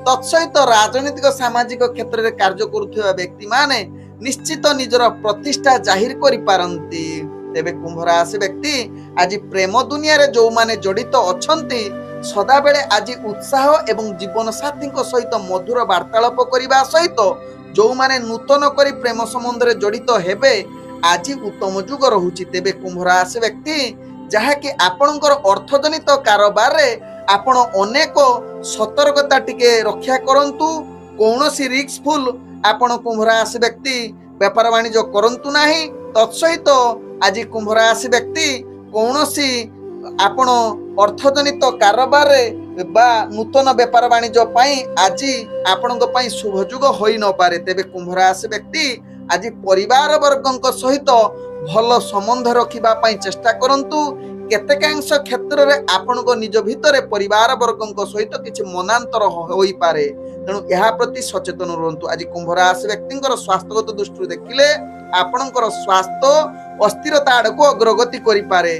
ତତ୍ସହିତ ରାଜନୈତିକ ସାମାଜିକ କ୍ଷେତ୍ରରେ କାର୍ଯ୍ୟ କରୁଥିବା ବ୍ୟକ୍ତିମାନେ ନିଶ୍ଚିତ ନିଜର ପ୍ରତିଷ୍ଠା ଜାହିର କରିପାରନ୍ତି। ତେବେ କୁମ୍ଭ ରାଶି ବ୍ୟକ୍ତି ଆଜି ପ୍ରେମ ଦୁନିଆରେ ଯୋଉମାନେ ଜଡିତ ଅଛନ୍ତି ସଦାବେଳେ ଆଜି ଉତ୍ସାହ ଏବଂ ଜୀବନ ସାଥୀଙ୍କ ସହିତ ମଧୁର ବାର୍ତ୍ତାଳାପ କରିବା ସହିତ ଯୋଉମାନେ ନୂତନ କରି ପ୍ରେମ ସମ୍ବନ୍ଧରେ ଜଡିତ ହେବେ ଆଜି ଉତ୍ତମ ଯୁଗ ରହୁଛି। ତେବେ କୁମ୍ଭ ରାଶି ବ୍ୟକ୍ତି ଯାହାକି ଆପଣଙ୍କର ଅର୍ଥଜନିତ କାରବାରରେ ଆପଣ ଅନେକ ସତର୍କତା ଟିକେ ରକ୍ଷା କରନ୍ତୁ। କୌଣସି ରିସ୍କଫୁଲ ଆପଣ କୁମ୍ଭ ରାଶି ବ୍ୟକ୍ତି ବେପାର ବାଣିଜ୍ୟ କରନ୍ତୁ ନାହିଁ। ତତ୍ସହିତ ଆଜି କୁମ୍ଭ ରାଶି ବ୍ୟକ୍ତି କୌଣସି ଆପଣ ଅର୍ଥଜନିତ କାରବାରରେ ବା ନୂତନ ବେପାର ବାଣିଜ୍ୟ ପାଇଁ ଆଜି ଆପଣଙ୍କ ପାଇଁ ଶୁଭ ଯୁଗ ହୋଇ ନପାରେ। ତେବେ କୁମ୍ଭ ରାଶି ବ୍ୟକ୍ତି ଆଜି ପରିବାର ବର୍ଗଙ୍କ ସହିତ ଭଲ ସମ୍ବନ୍ଧ ରଖିବା ପାଇଁ ଚେଷ୍ଟା କରନ୍ତୁ। କେତେକାଂଶ କ୍ଷେତ୍ରରେ ଆପଣଙ୍କ ନିଜ ଭିତରେ ପରିବାର ବର୍ଗଙ୍କ ସହିତ କିଛି ମନାନ୍ତର ହୋଇପାରେ। ତେଣୁ ଏହା ପ୍ରତି ସଚେତନ ରୁହନ୍ତୁ। ଆଜି କୁମ୍ଭ ରାଶି ବ୍ୟକ୍ତିଙ୍କର ସ୍ୱାସ୍ଥ୍ୟଗତ ଦୃଷ୍ଟିରୁ ଦେଖିଲେ ଆପଣଙ୍କର ସ୍ୱାସ୍ଥ୍ୟ ଅସ୍ଥିରତା ଆଡକୁ ଅଗ୍ରଗତି କରିପାରେ।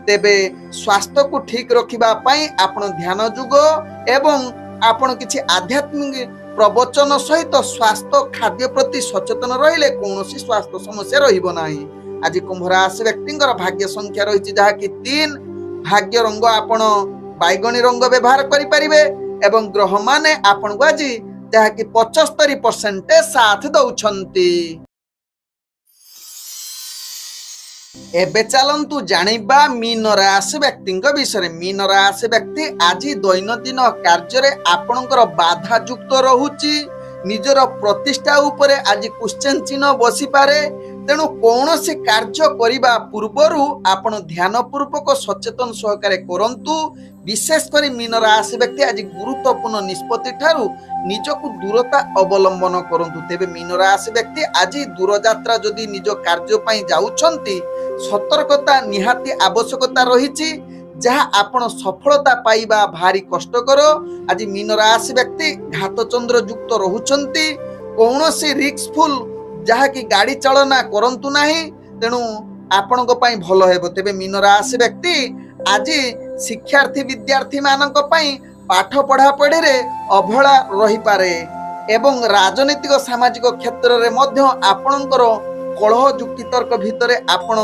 ତେବେ ସ୍ୱାସ୍ଥ୍ୟକୁ ଠିକ ରଖିବା ପାଇଁ ଆପଣ ଧ୍ୟାନ ଯୋଗ ଏବଂ ଆପଣ କିଛି ଆଧ୍ୟାତ୍ମିକ ପ୍ରବଚନ ସହିତ ସ୍ୱାସ୍ଥ୍ୟ ଖାଦ୍ୟ ପ୍ରତି ସଚେତନ ରହିଲେ କୌଣସି ସ୍ୱାସ୍ଥ୍ୟ ସମସ୍ୟା ରହିବ ନାହିଁ। ଆଜି କୁମ୍ଭ ରାଶି ବ୍ୟକ୍ତିଙ୍କର ଭାଗ୍ୟ ସଂଖ୍ୟା ରହିଛି ଯାହାକି 3, ଭାଗ୍ୟ ରଙ୍ଗ ଆପଣ ବାଇଗଣୀ ରଙ୍ଗ ବ୍ୟବହାର କରିପାରିବେ ଏବଂ ଗ୍ରହମାନେ ଆପଣଙ୍କୁ ଆଜି ଯାହାକି 75% ସାଥ ଦଉଛନ୍ତି। ଏବେ ଚାଲନ୍ତୁ ଜାଣିବା ମୀନ ରାଶି ବ୍ୟକ୍ତିଙ୍କ ବିଷୟରେ। ମୀନ ରାଶି ବ୍ୟକ୍ତି ଆଜି ଦୈନନ୍ଦିନ କାର୍ଯ୍ୟରେ ଆପଣଙ୍କର ବାଧା ଯୁକ୍ତ ରହୁଛି। ନିଜର ପ୍ରତିଷ୍ଠା ଉପରେ ଆଜି କ୍ୱେଶ୍ଚନ ଚିହ୍ନ ବସିପାରେ। ତେଣୁ କୌଣସି କାର୍ଯ୍ୟ କରିବା ପୂର୍ବରୁ ଆପଣ ଧ୍ୟାନ ପୂର୍ବକ ସଚେତନ ସହକାରେ କରନ୍ତୁ। ବିଶେଷ କରି ମୀନ ରାଶି ବ୍ୟକ୍ତି ଆଜି ଗୁରୁତ୍ୱପୂର୍ଣ୍ଣ ନିଷ୍ପତ୍ତି ଠାରୁ ନିଜକୁ ଦୂରତା ଅବଲମ୍ବନ କରନ୍ତୁ। ତେବେ ମୀନ ରାଶି ବ୍ୟକ୍ତି ଆଜି ଦୂରଯାତ୍ରା ଯଦି ନିଜ କାର୍ଯ୍ୟ ପାଇଁ ଯାଉଛନ୍ତି ସତର୍କତା ନିହାତି ଆବଶ୍ୟକତା ରହିଛି ଯାହା ଆପଣ ସଫଳତା ପାଇବା ଭାରି କଷ୍ଟକର। ଆଜି ମୀନ ରାଶି ବ୍ୟକ୍ତି ଘାତ ଚନ୍ଦ୍ର ଯୁକ୍ତ ରହୁଛନ୍ତି। କୌଣସି ରିସ୍କଫୁଲ ଯାହାକି ଗାଡ଼ି ଚାଳନା କରନ୍ତୁ ନାହିଁ। ତେଣୁ ଆପଣଙ୍କ ପାଇଁ ଭଲ ହେବ। ତେବେ ମୀନ ରାଶି ବ୍ୟକ୍ତି ଆଜି ଶିକ୍ଷାର୍ଥୀ ବିଦ୍ୟାର୍ଥୀ ମାନଙ୍କ ପାଇଁ ପାଠ ପଢ଼ାପଢ଼ିରେ ଅବହେଳା ରହିପାରେ ଏବଂ ରାଜନୈତିକ ସାମାଜିକ କ୍ଷେତ୍ରରେ ମଧ୍ୟ ଆପଣଙ୍କର କଳହ ଯୁକ୍ତିତର୍କ ଭିତରେ ଆପଣ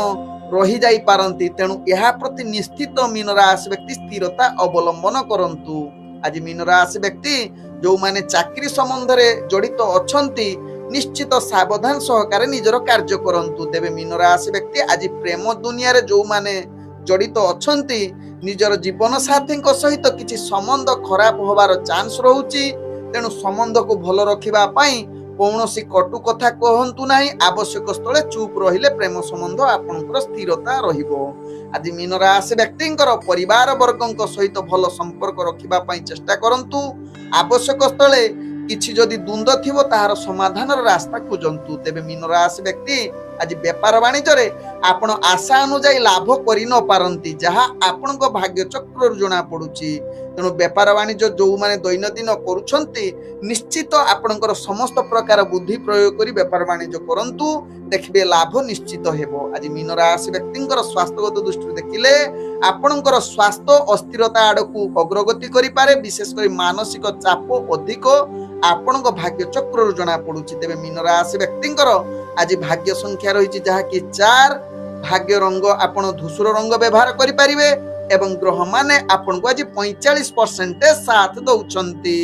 ରହିଯାଇପାରନ୍ତି। ତେଣୁ ଏହା ପ୍ରତି ନିଶ୍ଚିତ ମୀନ ରାଶି ବ୍ୟକ୍ତି ସ୍ଥିରତା ଅବଲମ୍ବନ କରନ୍ତୁ। ଆଜି ମୀନ ରାଶି ବ୍ୟକ୍ତି ଯେଉଁମାନେ ଚାକିରି ସମ୍ବନ୍ଧରେ ଜଡ଼ିତ ଅଛନ୍ତି ନିଶ୍ଚିତ ସାବଧାନ ସହକାରେ ନିଜର କାର୍ଯ୍ୟ କରନ୍ତୁ। ତେବେ ମୀନ ରାଶି ବ୍ୟକ୍ତି ଆଜି ପ୍ରେମ ଦୁନିଆରେ ଯେଉଁମାନେ ଜଡ଼ିତ ଅଛନ୍ତି ନିଜର ଜୀବନ ସାଥୀଙ୍କ ସହିତ କିଛି ସମ୍ବନ୍ଧ ଖରାପ ହେବାର ଚାନ୍ସ ରହୁଛି। ତେଣୁ ସମ୍ବନ୍ଧକୁ ଭଲ ରଖିବା ପାଇଁ କୌଣସି କଟୁ କଥା କହନ୍ତୁ ନାହିଁ। ଆବଶ୍ୟକ ସ୍ଥଳେ ଚୁପ୍ ରହିଲେ ପ୍ରେମ ସମ୍ବନ୍ଧ ଆପଣଙ୍କର ସ୍ଥିରତା ରହିବ। ଆଜି ମୀନ ରାଶି ବ୍ୟକ୍ତିଙ୍କର ପରିବାର ବର୍ଗଙ୍କ ସହିତ ଭଲ ସମ୍ପର୍କ ରଖିବା ପାଇଁ ଚେଷ୍ଟା କରନ୍ତୁ। ଆବଶ୍ୟକ ସ୍ଥଳେ କିଛି ଯଦି ଦ୍ୱନ୍ଦ୍ୱ ଥିବ ତାହାର ସମାଧାନର ରାସ୍ତା ଖୋଜନ୍ତୁ। ତେବେ ମୀନ ରାଶି ବ୍ୟକ୍ତି ଆଜି ବେପାର ବାଣିଜ୍ୟରେ ଆପଣ ଆଶା ଅନୁଯାୟୀ ଲାଭ କରି ନ ପାରନ୍ତି, ଯାହା ଆପଣଙ୍କ ଭାଗ୍ୟ ଚକ୍ରରୁ ଜଣା ପଡୁଛି। ତେଣୁ ବେପାର ବାଣିଜ୍ୟ ଯେଉଁମାନେ ଦୈନନ୍ଦିନ କରୁଛନ୍ତି ନିଶ୍ଚିତ ଆପଣଙ୍କର ସମସ୍ତ ପ୍ରକାର ବୁଦ୍ଧି ପ୍ରୟୋଗ କରି ବେପାର ବାଣିଜ୍ୟ କରନ୍ତୁ, ଦେଖିବେ ଲାଭ ନିଶ୍ଚିତ ହେବ। ଆଜି ମୀନ ରାଶି ବ୍ୟକ୍ତିଙ୍କର ସ୍ୱାସ୍ଥ୍ୟଗତ ଦୃଷ୍ଟିରୁ ଦେଖିଲେ ଆପଣଙ୍କର ସ୍ୱାସ୍ଥ୍ୟ ଅସ୍ଥିରତା ଆଡ଼କୁ ଅଗ୍ରଗତି କରିପାରେ। ବିଶେଷ କରି ମାନସିକ ଚାପ ଅଧିକ ଆପଣଙ୍କ ଭାଗ୍ୟ ଚକ୍ରରୁ ଜଣା ପଡୁଛି। ତେବେ ମୀନ ରାଶି ବ୍ୟକ୍ତିଙ୍କର ଆଜି ଭାଗ୍ୟ ସଂଖ୍ୟା ରହିଛି ଯାହାକି 4। ଭାଗ୍ୟ ରଙ୍ଗ ଆପଣ ଧୂସର ରଙ୍ଗ ବ୍ୟବହାର କରିପାରିବେ ଏବଂ ଗ୍ରହମାନେ ଆପଣଙ୍କୁ ଆଜି 45% ସାଥ ଦଉଛନ୍ତି।